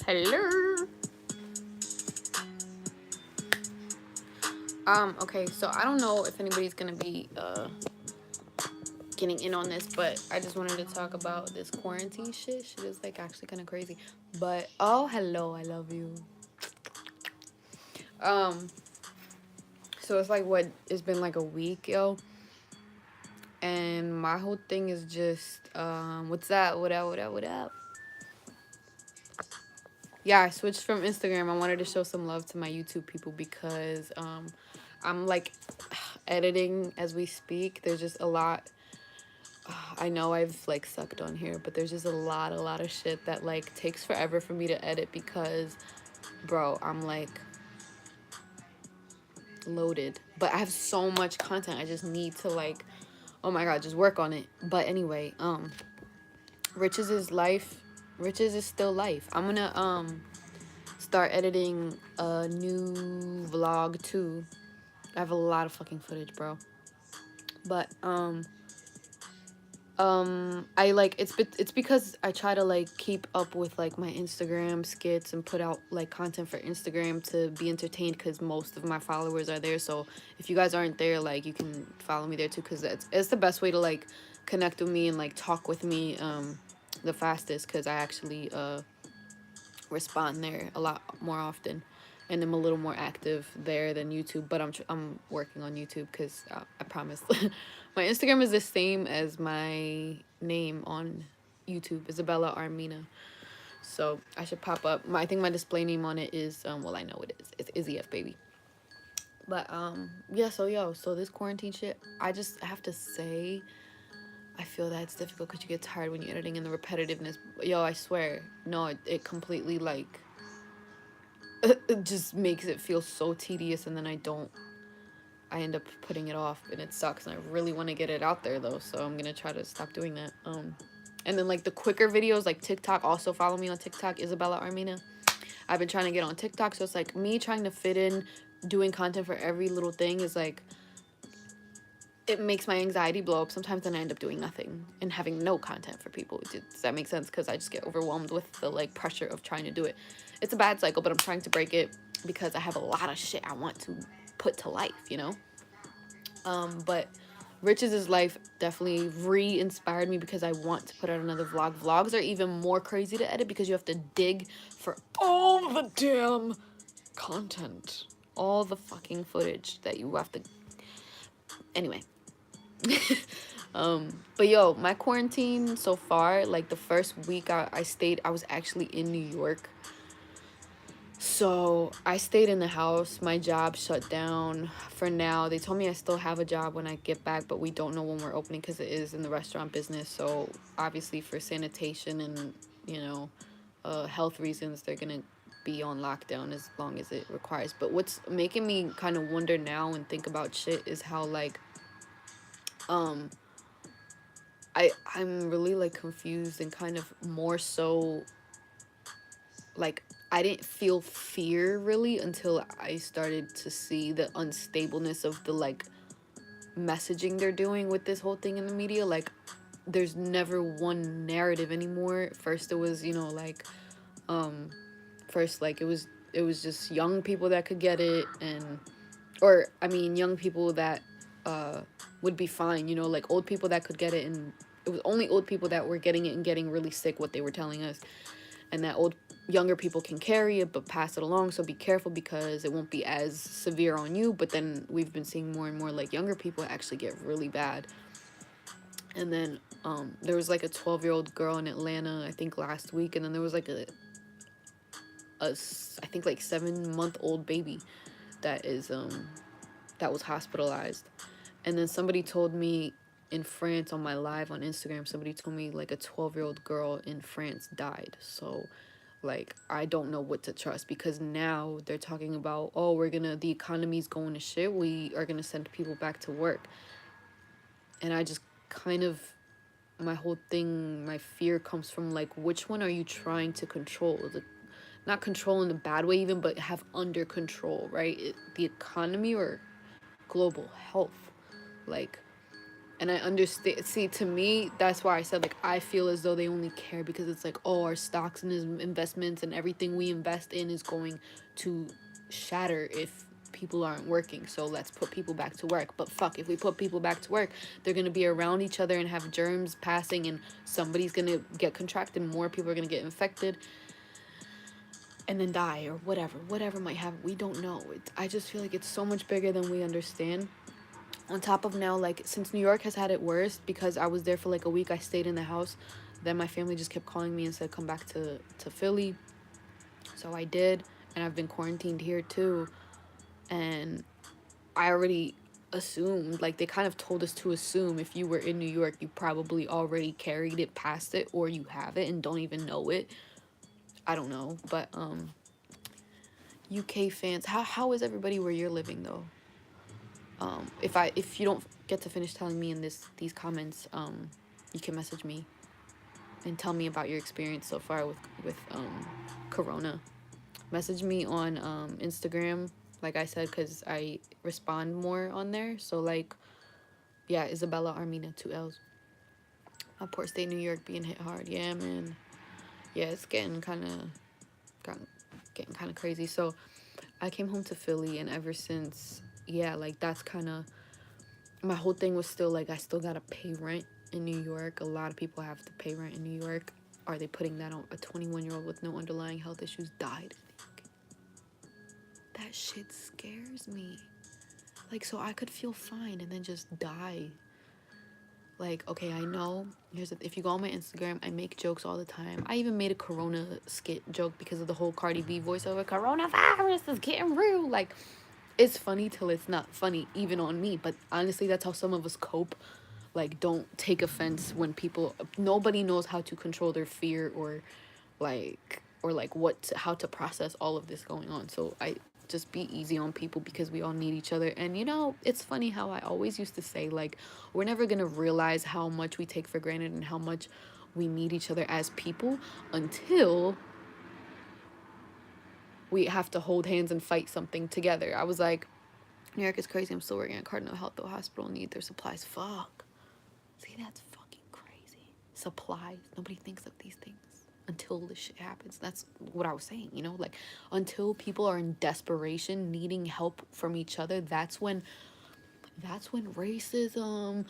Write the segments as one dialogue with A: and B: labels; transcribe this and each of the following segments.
A: Hello. Okay, so I don't know if anybody's gonna be getting in on this, but I just wanted to talk about this quarantine shit. Shit is like actually kind of crazy. But oh, hello, I love you. Um, so it's like what it's been like a week, yo, and my whole thing is just what's that? What up? What up? What up? Yeah, I switched from Instagram. I wanted to show some love to my YouTube people because I'm like editing as we speak. There's just a lot. I know I've like sucked on here, but there's just a lot of shit that like takes forever for me to edit because, bro, I'm like loaded. But I have so much content. I just need to like, oh my god, just work on it. But anyway, Riches is life. Riches is still life. I'm gonna start editing a new vlog too. I have a lot of fucking footage, bro. But I like it's because I try to like keep up with like my Instagram skits and put out like content for Instagram to be entertained because most of my followers are there. So if you guys aren't there, like you can follow me there too because it's the best way to like connect with me and like talk with me the fastest because I actually respond there a lot more often, and I'm a little more active there than YouTube. But I'm working on YouTube because I promise, my Instagram is the same as my name on YouTube, Isabella Armina. So I should pop up. I think my display name on it is well I know it is. It's Izzy F baby. But yeah, so this quarantine shit, I just have to say I feel that it's difficult because you get tired when you're editing and the repetitiveness. Yo, I swear, no, it completely like it just makes it feel so tedious, and then I end up putting it off and it sucks, and I really want to get it out there though, so I'm gonna try to stop doing that. And then like the quicker videos, like TikTok, also follow me on TikTok, Isabella Armina. I've been trying to get on TikTok, so it's like me trying to fit in doing content for every little thing is like it makes my anxiety blow up sometimes, and I end up doing nothing and having no content for people. Does that make sense? Because I just get overwhelmed with the like pressure of trying to do it. It's a bad cycle, but I'm trying to break it because I have a lot of shit I want to put to life, you know? But Riches' life definitely re-inspired me because I want to put out another vlog. Vlogs are even more crazy to edit because you have to dig for all the damn content. All the fucking footage that you have to... Anyway. But yo, my quarantine so far, like the first week I stayed, I was actually in New York. So I stayed in the house. My job shut down for now. They told me I still have a job when I get back, but we don't know when we're opening because it is in the restaurant business. So obviously for sanitation and, you know, health reasons, they're going to be on lockdown as long as it requires. But what's making me kind of wonder now and think about shit is how like, I'm really like confused and kind of more so like I didn't feel fear really until I started to see the unstableness of the like messaging they're doing with this whole thing in the media. Like there's never one narrative anymore. First it was, you know, like first like it was just young people that could get it, and or I mean young people that would be fine, you know, like old people that could get it, and it was only old people that were getting it and getting really sick, what they were telling us, and that younger people can carry it but pass it along, so be careful because it won't be as severe on you. But then we've been seeing more and more like younger people actually get really bad. And then there was like a 12-year-old girl in Atlanta, I think last week, and then there was like a I think like 7-month-old baby that is that was hospitalized. And then somebody told me in France on my live on Instagram, somebody told me like a 12-year-old girl in France died. So like I don't know what to trust because now they're talking about, oh, the economy's going to shit, we are gonna send people back to work. And I just kind of, my whole thing, my fear comes from like, which one are you trying to control? Not control in a bad way even, but have under control, right? The economy or global health? Like And I understand. See, to me, that's why I said, like, I feel as though they only care because it's like, oh, our stocks and investments and everything we invest in is going to shatter if people aren't working. So let's put people back to work. But fuck, if we put people back to work, they're going to be around each other and have germs passing, and somebody's going to get contracted, more people are going to get infected and then die, or whatever might happen. We don't know. I just feel like it's so much bigger than we understand. On top of now, like, since New York has had it worse, because I was there for like a week, I stayed in the house. Then my family just kept calling me and said, come back to Philly. So I did, and I've been quarantined here too. And I already assumed, like, they kind of told us to assume if you were in New York, you probably already carried it past it, or you have it and don't even know it. I don't know, but UK fans, how is everybody where you're living though? If you don't get to finish telling me in these comments, you can message me and tell me about your experience so far with Corona. Message me on Instagram, like I said, because I respond more on there. So like, yeah, Isabella Armina, 2 L's. Port State, New York, being hit hard. Yeah, man. Yeah, it's getting kind of crazy. So I came home to Philly, and ever since, yeah, like, that's kind of my whole thing was still like, I still gotta pay rent in New York. A lot of people have to pay rent in New York. Are they putting that on a 21-year-old with no underlying health issues died? That shit scares me. Like, so I could feel fine and then just die. Like, okay, I know. If you go on my Instagram, I make jokes all the time. I even made a Corona skit joke because of the whole Cardi B voiceover. Coronavirus is getting real. Like, it's funny till it's not funny, even on me. But honestly, that's how some of us cope. Like, don't take offense when nobody knows how to control their fear, or like how to process all of this going on. So I just be easy on people, because we all need each other. And it's funny how I always used to say, like, we're never gonna realize how much we take for granted and how much we need each other as people until we have to hold hands and fight something together. I was like, New York is crazy. I'm still working at Cardinal Health, though. Hospital need their supplies. Fuck. See, that's fucking crazy. Supplies. Nobody thinks of these things until this shit happens. That's what I was saying, like, until people are in desperation, needing help from each other, that's when racism,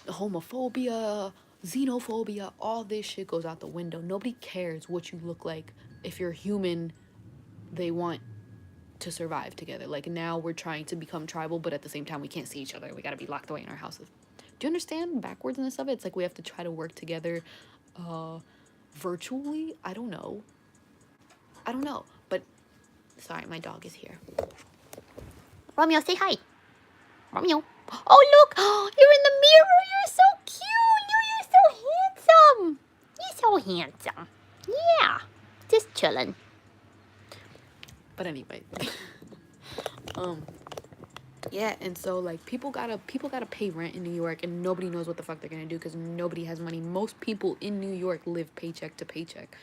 A: homophobia, xenophobia, all this shit goes out the window. Nobody cares what you look like. If you're human, they want to survive together. Like, now we're trying to become tribal, but at the same time we can't see each other. We got to be locked away in our houses. Do you understand backwardness of it? It's like we have to try to work together virtually. I don't know. But sorry, my dog is here. Romeo, say hi. Romeo. Oh, look. Oh, you're in the mirror. You're so cute. You're so handsome. You're so handsome. Yeah. Just chilling. But anyway. Yeah, and so, like, people gotta pay rent in New York, and nobody knows what the fuck they're gonna do because nobody has money. Most people in New York live paycheck to paycheck.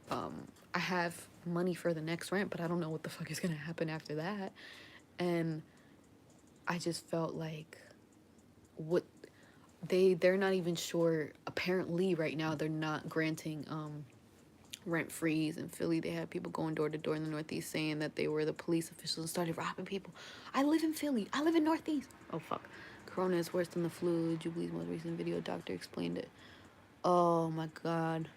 A: I have money for the next rent, but I don't know what the fuck is gonna happen after that. And I just felt like they're not even sure. Apparently right now they're not granting rent freeze in Philly. They had people going door to door in the Northeast saying that they were the police officials and started robbing people. I live in Philly. I live in Northeast. Oh, fuck. Corona is worse than the flu. Jubilee's most recent video, doctor explained it. Oh, my God.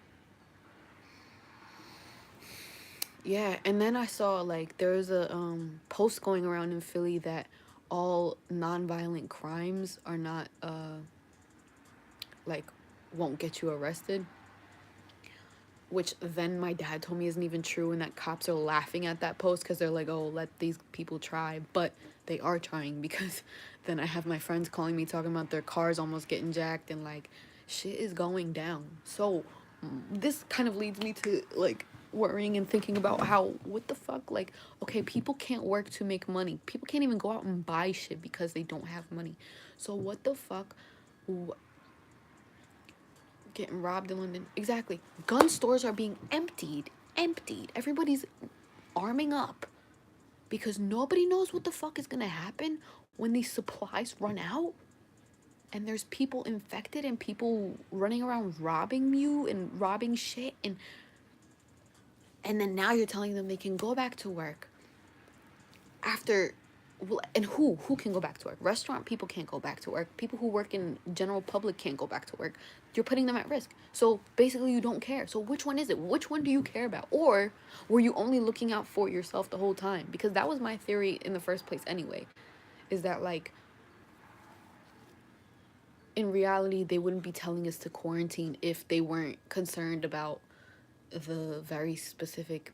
A: Yeah, and then I saw, like, there was a post going around in Philly that all nonviolent crimes are not, like, won't get you arrested. Which then my dad told me isn't even true, and that cops are laughing at that post because they're like, oh, let these people try. But they are trying, because then I have my friends calling me talking about their cars almost getting jacked, and, like, shit is going down. So this kind of leads me to, like, worrying and thinking about how, what the fuck, like, okay, people can't work to make money. People can't even go out and buy shit because they don't have money. So what the fuck? Getting robbed in London. Exactly. Gun stores are being emptied. Everybody's arming up because nobody knows what the fuck is gonna happen when these supplies run out. and there's people infected and people running around robbing you and robbing shit, and then now you're telling them they can go back to work after, and who can go back to work? Restaurant people can't go back to work. People who work in general public can't go back to work. You're putting them at risk. So basically you don't care. So which one is it? Which one do you care about? Or were you only looking out for yourself the whole time? Because that was my theory in the first place anyway, is that like in reality they wouldn't be telling us to quarantine if they weren't concerned about the very specific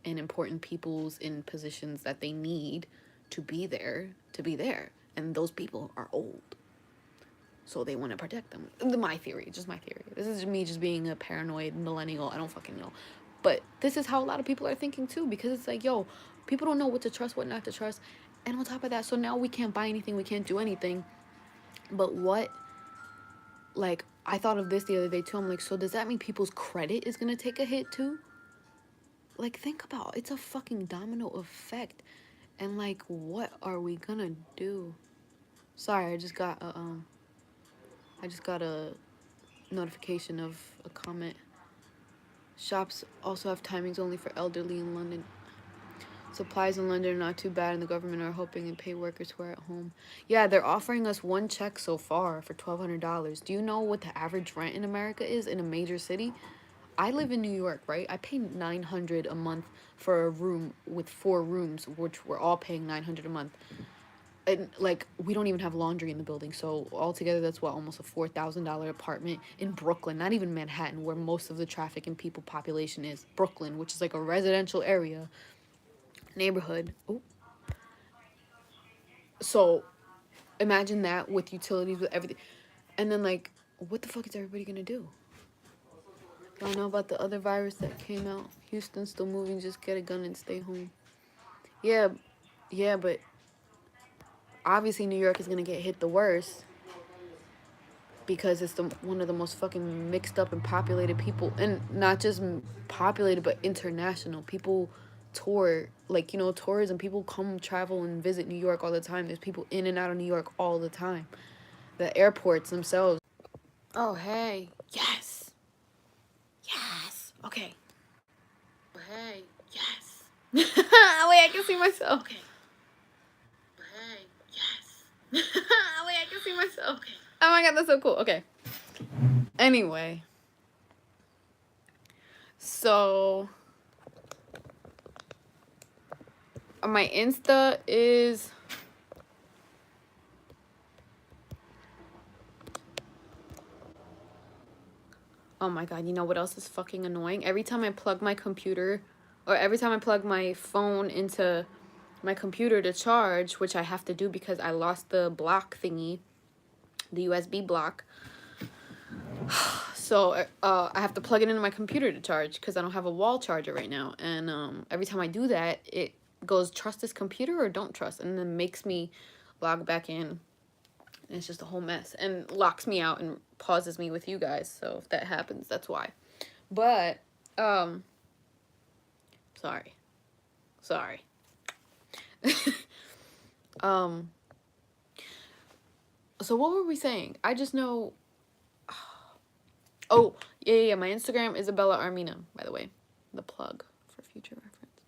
A: and important peoples in positions that they need to be there, and those people are old, so they want to protect them. My theory, just my theory, this is me just being a paranoid millennial, I don't fucking know, but this is how a lot of people are thinking too, because it's like, yo, people don't know what to trust, what not to trust, and on top of that, so now we can't buy anything, we can't do anything. But what, like, I thought of this the other day too, I'm like, so does that mean people's credit is gonna take a hit too? Like, think about, it's a fucking domino effect. And like, what are we gonna do? Sorry, I just got a notification of a comment. Shops also have timings only for elderly in London. Supplies in London are not too bad, and the government are hoping to pay workers who are at home. Yeah, they're offering us one check so far for $1,200. Do you know what the average rent in America is in a major city? I live in New York, right? I pay $900 a month for a room with 4 rooms, which we're all paying $900 a month. And like, we don't even have laundry in the building, so altogether that's what, almost a $4,000 apartment in Brooklyn, not even Manhattan, where most of the traffic and people population is. Brooklyn, which is like a residential area, neighborhood. Ooh. So imagine that with utilities, with everything, and then like, what the fuck is everybody gonna do? Y'all know about the other virus that came out? Houston still moving, just get a gun and stay home. Yeah, but obviously New York is gonna get hit the worst because it's one of the most fucking mixed up and populated people, and not just populated but international. People tour, like, you know, tourism, people come travel and visit New York all the time. There's people in and out of New York all the time. The airports themselves. Oh, hey. Yes. Okay. Hey. Yes. Wait, I can see myself. Okay. Hey. Yes. Wait, I can see myself. Okay. Oh my god, that's so cool. Okay. Anyway. So my Insta is oh my god, you know what else is fucking annoying? Every time I plug my computer, or every time I plug my phone into my computer to charge, which I have to do because I lost the block thingy, the USB block. So I have to plug it into my computer to charge because I don't have a wall charger right now. And every time I do that, it goes, trust this computer or don't trust, and then makes me log back in. And it's just a whole mess, and locks me out and pauses me with you guys. So if that happens, that's why. But sorry. So what were we saying? I just know. Oh, yeah. My Instagram, Isabella Armina, by the way. The plug for future reference.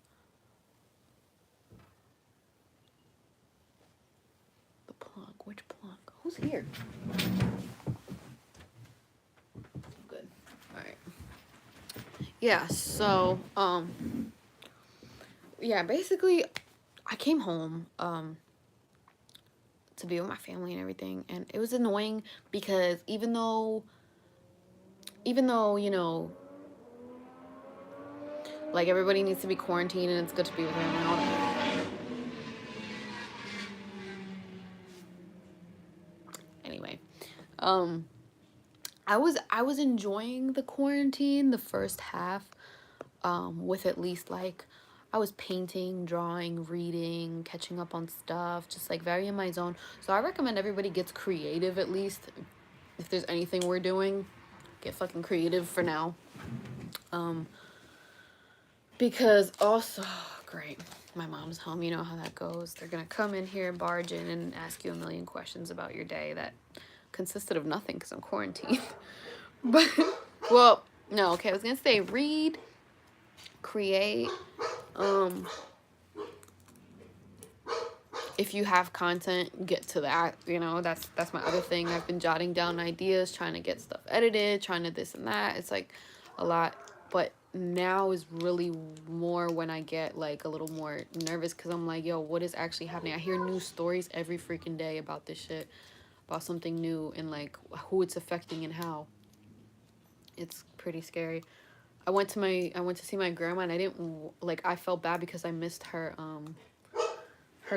A: The plug. Which plug? Who's here? Good. All right. Yeah, so, yeah, basically, I came home, to be with my family and everything, and it was annoying because even though, you know, like, everybody needs to be quarantined and it's good to be with them and all that. Anyway, I was enjoying the quarantine the first half, with at least, like, I was painting, drawing, reading, catching up on stuff, just like very in my zone. So I recommend everybody gets creative, at least if there's anything we're doing, get fucking creative for now. Because also, great, my mom's home, you know how that goes. They're gonna come in here, barge in, and ask you a million questions about your day that consisted of nothing because I'm quarantined. But, well, no, okay, I was gonna say read, create, um, if you have content, get to that. You know, that's my other thing. I've been jotting down ideas, trying to get stuff edited, trying to this and that. It's like a lot, but now is really more when I get like a little more nervous because I'm like, yo, what is actually happening? I hear new stories every freaking day about this shit, about something new and like who it's affecting and how. It's pretty scary. I went to see my grandma and I didn't like I felt bad because I missed her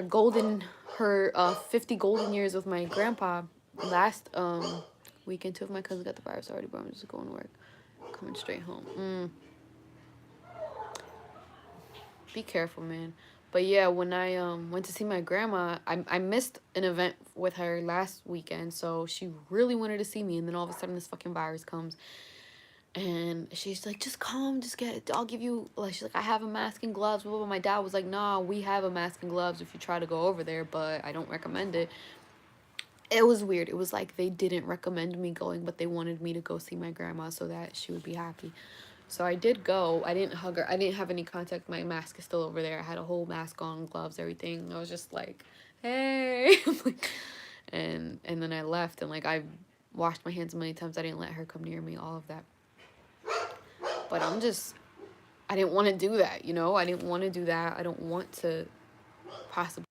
A: golden her 50 golden years with my grandpa last weekend. Two of my cousins got the virus already, but I'm just going to work, coming straight home. Be careful, man. But yeah, when I went to see my grandma, I missed an event with her last weekend, so she really wanted to see me, and then all of a sudden this fucking virus comes. And she's like, just come, just get it. I'll give you, like, she's like, I have a mask and gloves. Blah, blah, blah. My dad was like, nah, we have a mask and gloves if you try to go over there, but I don't recommend it. It was weird. It was like they didn't recommend me going, but they wanted me to go see my grandma so that she would be happy. So I did go. I didn't hug her. I didn't have any contact. My mask is still over there. I had a whole mask on, gloves, everything. I was just like, hey. And then I left and like I washed my hands many times. I didn't let her come near me, all of that. But I didn't want to do that, you know? I didn't want to do that. I don't want to possibly